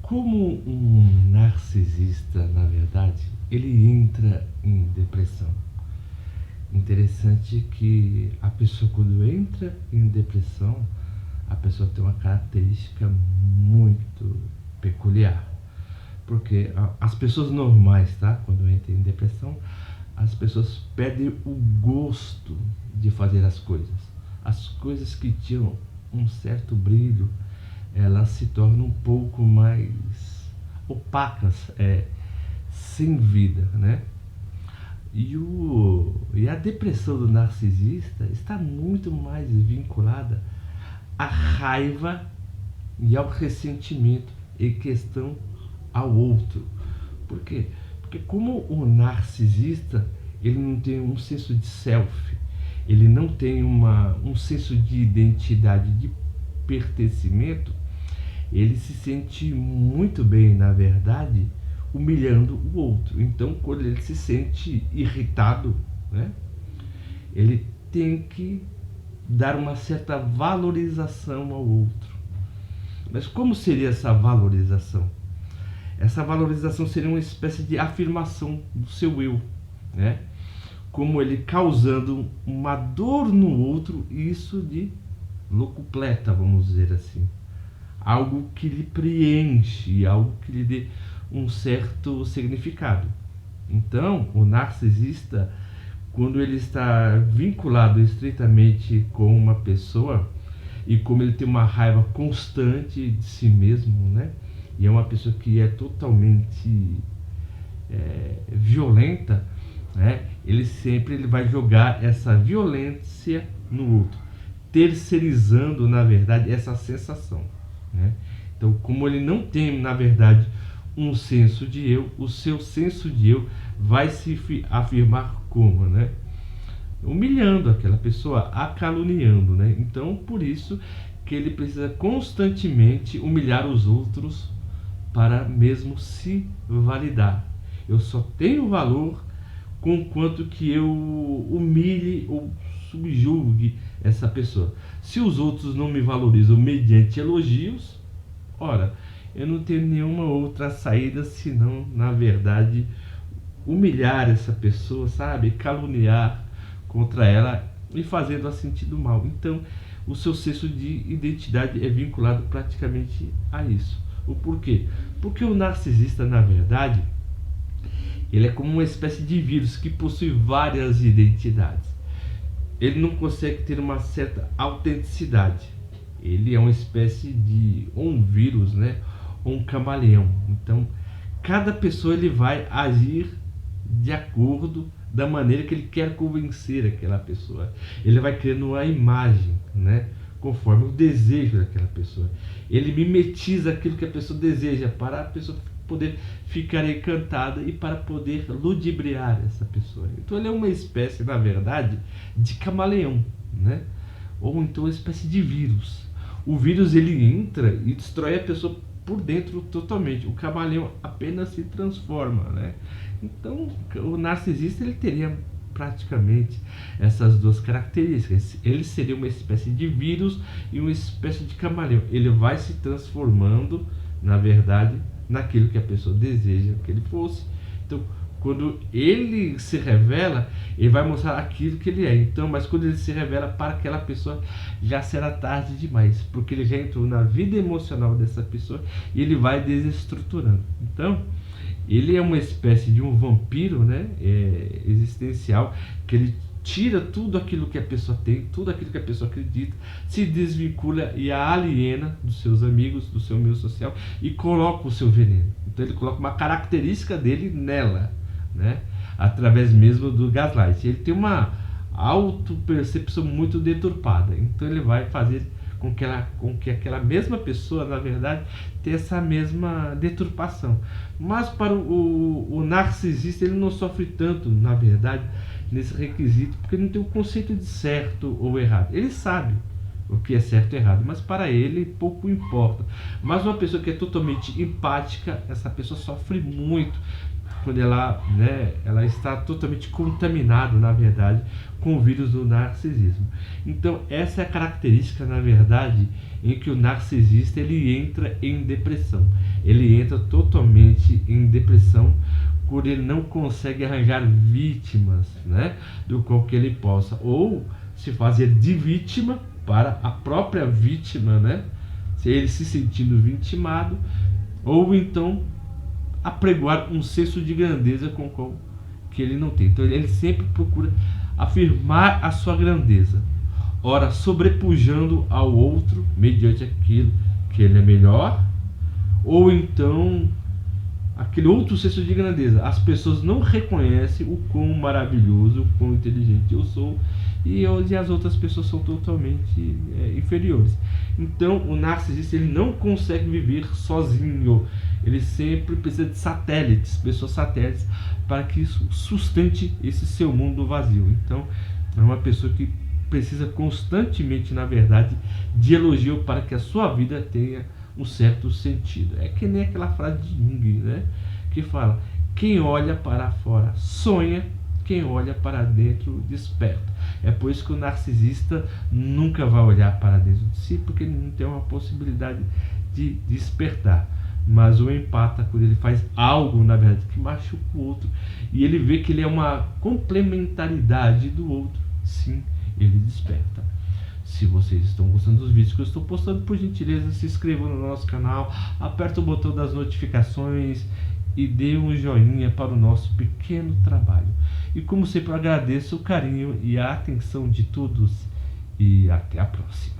Como um narcisista, na verdade, ele entra em depressão. Interessante que a pessoa, quando entra em depressão, a pessoa tem uma característica muito peculiar. Porque as pessoas normais, tá? Quando entram em depressão, as pessoas perdem o gosto de fazer as coisas. As coisas que tinham um certo brilho, elas se tornam um pouco mais opacas, sem vida, né? E a depressão do narcisista está muito mais vinculada à raiva e ao ressentimento em questão ao outro. Por quê? Porque como o narcisista, ele não tem um senso de self, ele não tem um senso de identidade, de pertencimento, ele se sente muito bem, na verdade, humilhando o outro. Então, quando ele se sente irritado, né, ele tem que dar uma certa valorização ao outro. Mas como seria essa valorização? Essa valorização seria uma espécie de afirmação do seu eu, né? Como ele causando uma dor no outro, isso de locupleta, vamos dizer assim. Algo que lhe preenche, algo que lhe dê um certo significado. Então, o narcisista, quando ele está vinculado estreitamente com uma pessoa, e como ele tem uma raiva constante de si mesmo, né? E é uma pessoa que é totalmente violenta, né? Ele vai jogar essa violência no outro, terceirizando, na verdade, essa sensação, né? Então, como ele não tem, na verdade, um senso de eu, o seu senso de eu vai se afirmar como, né? Humilhando aquela pessoa, a caluniando, né? Então, por isso que ele precisa constantemente humilhar os outros para mesmo se validar. Eu só tenho valor conquanto que eu humilhe ou subjugue essa pessoa. Se os outros não me valorizam mediante elogios, ora, eu não tenho nenhuma outra saída senão, na verdade, humilhar essa pessoa, sabe? Caluniar contra ela e fazendo-a sentir do mal. Então, o seu senso de identidade é vinculado praticamente a isso. O porquê? Porque o narcisista, na verdade, ele é como uma espécie de vírus que possui várias identidades. Ele não consegue ter uma certa autenticidade. Ele é uma espécie de um vírus, né? Ou um camaleão. Então, cada pessoa ele vai agir de acordo da maneira que ele quer convencer aquela pessoa. Ele vai criando uma imagem, né? Conforme o desejo daquela pessoa. Ele mimetiza aquilo que a pessoa deseja para a pessoa poder ficar encantada e para poder ludibriar essa pessoa. Então ele é uma espécie, na verdade, de camaleão, né? Ou então uma espécie de vírus. O vírus ele entra e destrói a pessoa por dentro totalmente. O camaleão apenas se transforma, né? Então o narcisista ele teria praticamente essas duas características. Ele seria uma espécie de vírus e uma espécie de camaleão. Ele vai se transformando, na verdade, naquilo que a pessoa deseja que ele fosse. Então, quando ele se revela, ele vai mostrar aquilo que ele é. Então, mas quando ele se revela para aquela pessoa, já será tarde demais, porque ele já entrou na vida emocional dessa pessoa e ele vai desestruturando. Então, ele é uma espécie de um vampiro, né? Existencial, que ele tira tudo aquilo que a pessoa tem, tudo aquilo que a pessoa acredita, se desvincula e a aliena dos seus amigos, do seu meio social e coloca o seu veneno. Então ele coloca uma característica dele nela, né? Através mesmo do gaslight. Ele tem uma autopercepção muito deturpada, então ele vai fazer com que aquela mesma pessoa, na verdade, tenha essa mesma deturpação. Mas para o narcisista, ele não sofre tanto, na verdade, nesse requisito, porque ele não tem o conceito de certo ou errado. Ele sabe o que é certo e errado, mas para ele pouco importa. Mas uma pessoa que é totalmente empática, essa pessoa sofre muito quando ela, né, ela está totalmente contaminada, na verdade, com o vírus do narcisismo. Então, essa é a característica, na verdade, em que o narcisista ele entra em depressão. Ele entra totalmente em depressão quando ele não consegue arranjar vítimas, né, do qual que ele possa ou se fazer de vítima para a própria vítima, né, ele se sentindo vitimado, ou então apregoar um senso de grandeza com qual que ele não tem. Então ele sempre procura afirmar a sua grandeza, ora sobrepujando ao outro mediante aquilo que ele é melhor, ou então aquele outro senso de grandeza. As pessoas não reconhecem o quão maravilhoso, o quão inteligente eu sou, e as outras pessoas são totalmente inferiores. Então o narcisista ele não consegue viver sozinho. Ele sempre precisa de satélites, pessoas satélites, para que isso sustente esse seu mundo vazio. Então é uma pessoa que precisa constantemente, na verdade, de elogio para que a sua vida tenha um certo sentido. É que nem aquela frase de Jung, né, que fala: quem olha para fora sonha, quem olha para dentro desperta. É por isso que o narcisista nunca vai olhar para dentro de si, porque ele não tem uma possibilidade de despertar. Mas o empata, quando ele faz algo, na verdade, que machuca o outro, e ele vê que ele é uma complementaridade do outro, sim, ele desperta. Se vocês estão gostando dos vídeos que eu estou postando, por gentileza, se inscrevam no nosso canal, aperta o botão das notificações e dê um joinha para o nosso pequeno trabalho. E como sempre, eu agradeço o carinho e a atenção de todos, e até a próxima.